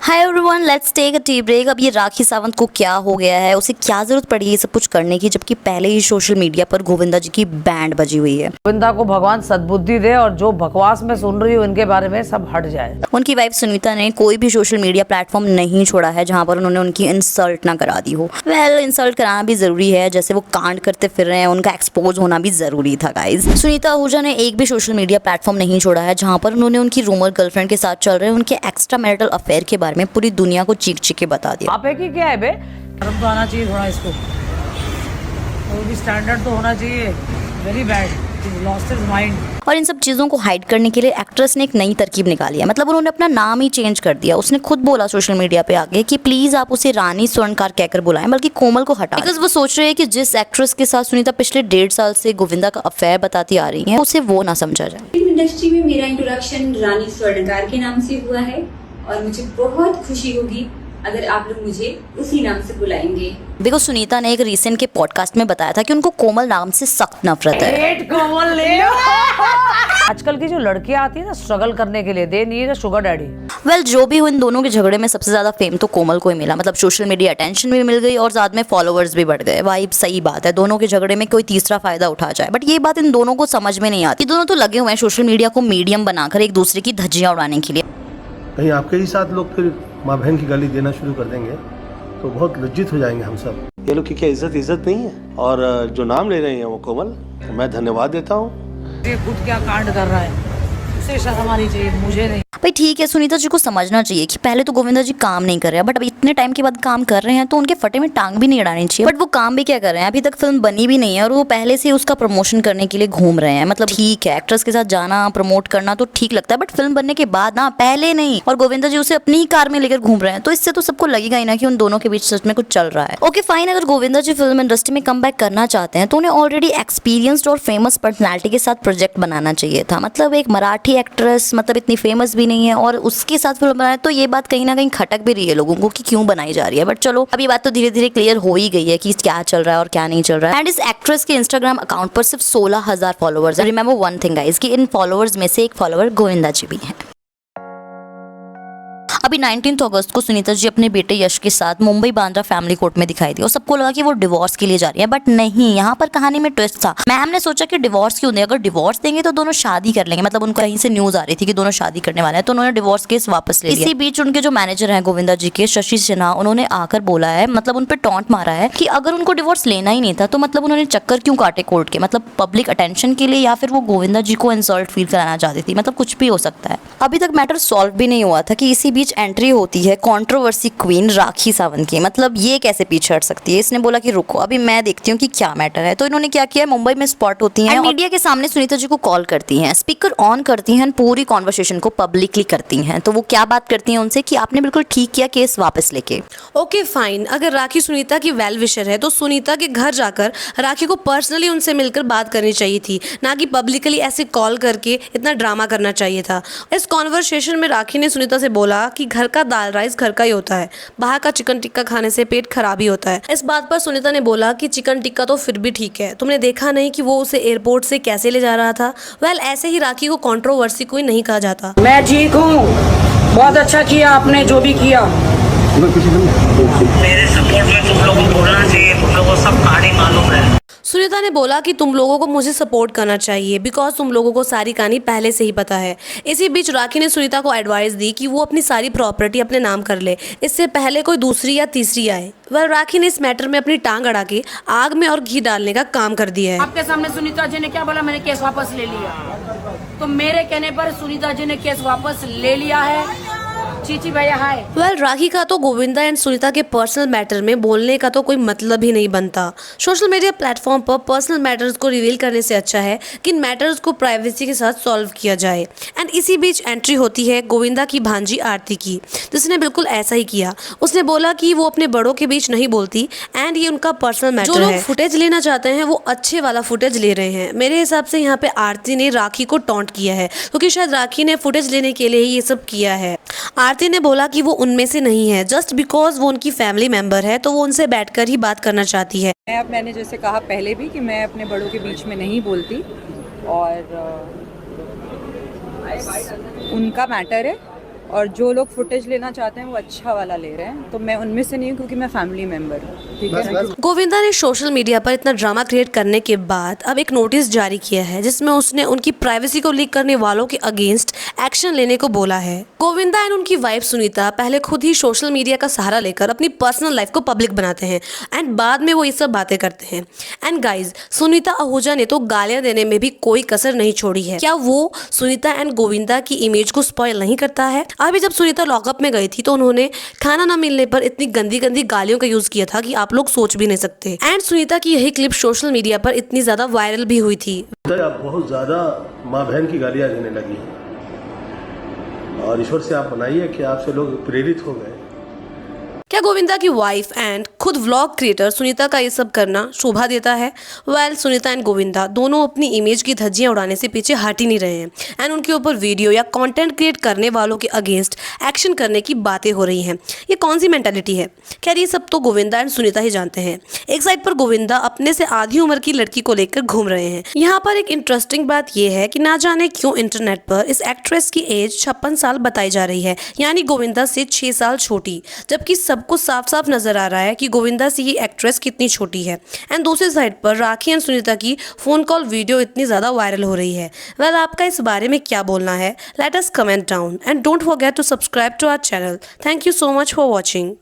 Hi everyone, let's take a tea break. अब ये राखी सावंत को क्या हो गया है, उसे क्या जरूरत पड़ी ये सब कुछ करने की, जबकि पहले ही सोशल मीडिया पर गोविंदा जी की बैंड बजी हुई है। गोविंदा को भगवान सद्बुद्धि दे और जो बकवास में सुन रही हूँ इनके बारे में सब हट जाए। उनकी वाइफ सुनीता ने कोई भी सोशल मीडिया प्लेटफॉर्म नहीं छोड़ा है जहां पर उन्होंने उनकी इंसल्ट ना करा दी हो। इंसल्ट कराना भी जरूरी है, जैसे वो कांड करते फिर रहे हैं, उनका एक्सपोज होना भी जरूरी था गाइज। सुनीता आहूजा ने एक भी सोशल मीडिया प्लेटफॉर्म नहीं छोड़ा है जहां पर उन्होंने उनकी रूमर गर्लफ्रेंड के साथ चल रहे उनके एक्स्ट्रा मैरिटल अफेयर के बारे में पूरी दुनिया को चीख चीख के बता दिया। आप की क्या है बे, शर्म तो आना चाहिए थोड़ा इसको, कोई भी स्टैंडर्ड तो होना चाहिए। Very bad, lost his mind. और इन सब चीज़ों को हाइड करने के लिए एक्ट्रेस ने एक नई तरकीब निकाली है। मतलब उन्होंने अपना नाम ही चेंज कर दिया। उसने खुद बोला सोशल मीडिया पे आगे कि प्लीज आप उसे रानी स्वर्णकार कहकर बुलाएं, बल्कि कोमल को हटा, बिकॉज वो सोच रहे हैं कि जिस एक्ट्रेस के साथ सुनीता पिछले 1.5 साल से गोविंदा का अफेयर बताती आ रही है उसे वो ना समझा जाए। फिल्म इंडस्ट्री में मेरा इंट्रोडक्शन रानी स्वर्णकार के नाम से हुआ है और मुझे बहुत खुशी होगी अगर आप लोग मुझे उसी नाम से बुलाएंगे। बिकॉज सुनीता ने एक रिसेंट के पॉडकास्ट में बताया था कि उनको कोमल नाम से सख्त नफरत है। कोमल ले लो। आजकल की जो लड़कियां आती है ना स्ट्रगल करने के लिए, they need a sugar daddy. जो भी हो, इन दोनों के झगड़े में सबसे ज्यादा फेम तो कोमल को ही मिला। मतलब सोशल मीडिया अटेंशन भी मिल गई और साथ में फॉलोअर्स भी बढ़ गए। भाई सही बात है, दोनों के झगड़े में कोई तीसरा फायदा उठा जाए, बट ये बात इन दोनों को समझ में नहीं आती। दोनों तो लगे हुए हैं सोशल मीडिया को मीडियम बनाकर एक दूसरे की धज्जियां उड़ाने के लिए। कहीं आपके ही साथ लोग फिर माँ बहन की गाली देना शुरू कर देंगे तो बहुत लज्जित हो जाएंगे हम सब। ये लोग की क्या इज्जत नहीं है। और जो नाम ले रही हैं वो कोमल, मैं धन्यवाद देता हूँ। ये खुद क्या कांड कर रहा है, उसे शर्म आनी चाहिए, मुझे नहीं। भाई ठीक है, सुनीता जी को समझना चाहिए कि पहले तो गोविंदा जी काम नहीं कर रहे हैं, बट अब इतने टाइम के बाद काम कर रहे हैं तो उनके फटे में टांग भी नहीं अड़ानी चाहिए। बट वो काम भी क्या कर रहे हैं, अभी तक फिल्म बनी भी नहीं है और वो पहले से उसका प्रमोशन करने के लिए घूम रहे हैं। मतलब ठीक है, एक्ट्रेस के साथ जाना प्रमोट करना तो ठीक लगता है, बट फिल्म बनने के बाद ना, पहले नहीं। और गोविंदा जी उसे अपनी ही कार में लेकर घूम रहे हैं, तो इससे तो सबको लगेगा ही ना कि उन दोनों के बीच सच में कुछ चल रहा है। ओके फाइन, अगर गोविंदा जी फिल्म इंडस्ट्री में कम बैक करना चाहते हैं तो उन्हें ऑलरेडी एक्सपीरियंस्ड और फेमस पर्सनैलिटी के साथ प्रोजेक्ट बनाना चाहिए था। मतलब एक मराठी एक्ट्रेस, मतलब इतनी फेमस भी नहीं है और उसके साथ फिल्म बनाए, तो ये बात कहीं ना कहीं खटक भी रही है लोगों को कि क्यों बनाई जा रही है। बट चलो, अब ये बात तो धीरे धीरे क्लियर हो ही गई है कि क्या चल रहा है और क्या नहीं चल रहा है। एंड इस एक्ट्रेस के इंस्टाग्राम अकाउंट पर सिर्फ 16,000 फॉलोअर्स है। रिमेंबर वन थिंग गाइस, कि इन फॉलोअर्स में से एक फॉलोअर गोविंदा जी भी है। अभी 19 अगस्त को सुनीता जी अपने बेटे यश के साथ मुंबई बांद्रा फैमिली कोर्ट में दिखाई दी और सबको लगा कि वो डिवोर्स के लिए जा रही है, बट नहीं। यहाँ पर कहानी में ट्विस्ट था। मैम ने सोचा कि डिवोर्स क्यों दें, अगर डिवोर्स देंगे तो दोनों शादी कर लेंगे। मतलब उनको कहीं से न्यूज आ रही थी कि दोनों शादी करने वाले हैं, तो उन्होंने डिवोर्स केस वापस ले लिया। इसी बीच उनके जो मैनेजर हैं गोविंदा जी के, शशि सिन्हा, उन्होंने आकर बोला है, मतलब उन पर टॉन्ट मारा है कि अगर उनको डिवोर्स लेना ही नहीं था तो मतलब उन्होंने चक्कर क्यों काटे कोर्ट के, मतलब पब्लिक अटेंशन के लिए या फिर वो गोविंदा जी को इंसल्ट फील कराना चाहती थी। मतलब कुछ भी हो सकता है। अभी तक मैटर सॉल्व भी नहीं हुआ था कि इसी बीच एंट्री होती है कंट्रोवर्सी क्वीन राखी सावंत की। मतलब ये कैसे पीछे हट सकती है। इसने बोला कि रुको, अभी मैं देखती हूँ कि क्या मैटर है। तो इन्होंने क्या किया, मुंबई में स्पॉट होती हैं, मीडिया के सामने सुनीता जी को कॉल करती हैं, स्पीकर ऑन करती हैं, पूरी कॉन्वर्सेशन को पब्लिकली करती हैं। तो वो क्या बात करती हैं उनसे कि आपने बिल्कुल ठीक किया केस वापस लेके। ओके फाइन, अगर राखी सुनीता की वेल विशर है तो सुनीता के घर जाकर राखी को पर्सनली उनसे मिलकर बात करनी चाहिए थी, ना कि पब्लिकली ऐसे कॉल करके इतना ड्रामा करना चाहिए था। इस कॉन्वर्सेशन में राखी ने सुनीता से बोला कि घर का दाल राइस घर का ही होता है, बाहर का चिकन टिक्का खाने से पेट खराब ही होता है। इस बात पर सुनीता ने बोला कि चिकन टिक्का तो फिर भी ठीक है, तुमने देखा नहीं कि वो उसे एयरपोर्ट से कैसे ले जा रहा था। वेल ऐसे ही राखी को कंट्रोवर्सी कोई नहीं कहा जाता। मैं ठीक हूँ, बहुत अच्छा किया आपने जो भी किया। मेरे सपोर्ट में तुम लोगों को बोलना चाहिए, तुम लोगों को सब कहानी मालूम है। सुनीता ने बोला कि तुम लोगों को मुझे सपोर्ट करना चाहिए बिकॉज तुम लोगों को सारी कहानी पहले से ही पता है। इसी बीच राखी ने सुनीता को एडवाइस दी कि वो अपनी सारी प्रॉपर्टी अपने नाम कर ले, इससे पहले कोई दूसरी या तीसरी आए। वह राखी ने इस मैटर में अपनी टांग अड़ा के आग में और घी डालने का काम कर दिया है। आपके सामने सुनीता जी ने क्या बोला, मैंने केस वापस ले लिया। तो मेरे कहने पर सुनीता जी ने केस वापस ले लिया है। चीची भैया हाय। वेल राखी का तो गोविंदा एंड सुनीता के पर्सनल मैटर में बोलने का तो कोई मतलब ही नहीं बनता। सोशल मीडिया प्लेटफॉर्म पर पर्सनल मैटर्स को रिवील करने से अच्छा है कि इन मैटर्स को प्राइवेसी के साथ सॉल्व किया जाए। एंड इसी बीच एंट्री होती है गोविंदा की भांजी आरती की, जिसने बिल्कुल ऐसा ही किया। उसने बोला कि वो अपने बड़ों के बीच नहीं बोलती एंड ये उनका पर्सनल मैटर है। जो लोग फुटेज लेना चाहते हैं वो अच्छे वाला फुटेज ले रहे हैं। मेरे हिसाब से यहाँ पे आरती ने राखी को टॉन्ट किया है, क्योंकि शायद राखी ने फुटेज लेने के लिए ही ये सब किया है। आरती ने बोला कि वो उनमें से नहीं है, जस्ट बिकॉज वो उनकी फैमिली मेंबर है तो वो उनसे बैठकर ही बात करना चाहती है। मैंने जैसे कहा पहले भी कि मैं अपने बड़ों के बीच में नहीं बोलती और उनका मैटर है। और जो लोग फुटेज लेना चाहते हैं वो अच्छा वाला ले रहे हैं, तो मैं उनमें से नहीं हूँ क्योंकि मैं फैमिली मेम्बर हूँ। ठीक है। गोविंदा ने सोशल मीडिया पर इतना ड्रामा क्रिएट करने के बाद अब एक नोटिस जारी किया है जिसमें उसने उनकी प्राइवेसी को लीक करने वालों के अगेंस्ट एक्शन लेने को बोला है। गोविंदा एंड उनकी वाइफ सुनीता पहले खुद ही सोशल मीडिया का सहारा लेकर अपनी पर्सनल लाइफ को पब्लिक बनाते हैं एंड बाद में वो ये सब बातें करते हैं। एंड गाइज, सुनीता आहूजा ने तो गालियां देने में भी कोई कसर नहीं छोड़ी है। क्या वो सुनीता एंड गोविंदा की इमेज को स्पॉइल नहीं करता है? अभी जब सुनीता लॉकअप में गई थी तो उन्होंने खाना ना मिलने पर इतनी गंदी गंदी गालियों का यूज किया था कि आप लोग सोच भी नहीं सकते। एंड सुनीता की यही क्लिप सोशल मीडिया पर इतनी ज्यादा वायरल भी हुई थी। आप बहुत ज़्यादा माँ बहन की गालियाँ देने लगी हैं और ईश्वर से आप बनाइए कि आपसे लोग प्रेरित हो गए। क्या गोविंदा की वाइफ एंड खुद व्लॉग क्रिएटर सुनीता का ये सब करना शोभा देता है? वेल, सुनीता एंड गोविंदा दोनों अपनी इमेज की धज्जियां उड़ाने से पीछे हट ही नहीं रहे हैं एंड उनके ऊपर वीडियो या कंटेंट क्रिएट करने वालों के अगेंस्ट एक्शन करने की बातें हो रही हैं। ये कौन सी मेंटालिटी है? खैर, ये सब तो गोविंदा एंड सुनीता ही जानते हैं। एक साइड पर गोविंदा अपने से आधी उम्र की लड़की को लेकर घूम रहे हैं। यहाँ पर एक इंटरेस्टिंग बात यह है कि ना जाने क्यों इंटरनेट पर इस एक्ट्रेस की एज 56 साल बताई जा रही है, यानी गोविंदा से 6 साल छोटी, जबकि सबको साफ साफ नजर आ रहा है कि गोविंदा से ये एक्ट्रेस कितनी छोटी है। एंड दूसरी साइड पर राखी एंड सुनीता की फोन कॉल वीडियो इतनी ज्यादा वायरल हो रही है। वेल, आपका इस बारे में क्या बोलना है? Let us comment down and don't forget to subscribe to our channel. Thank you so much for watching.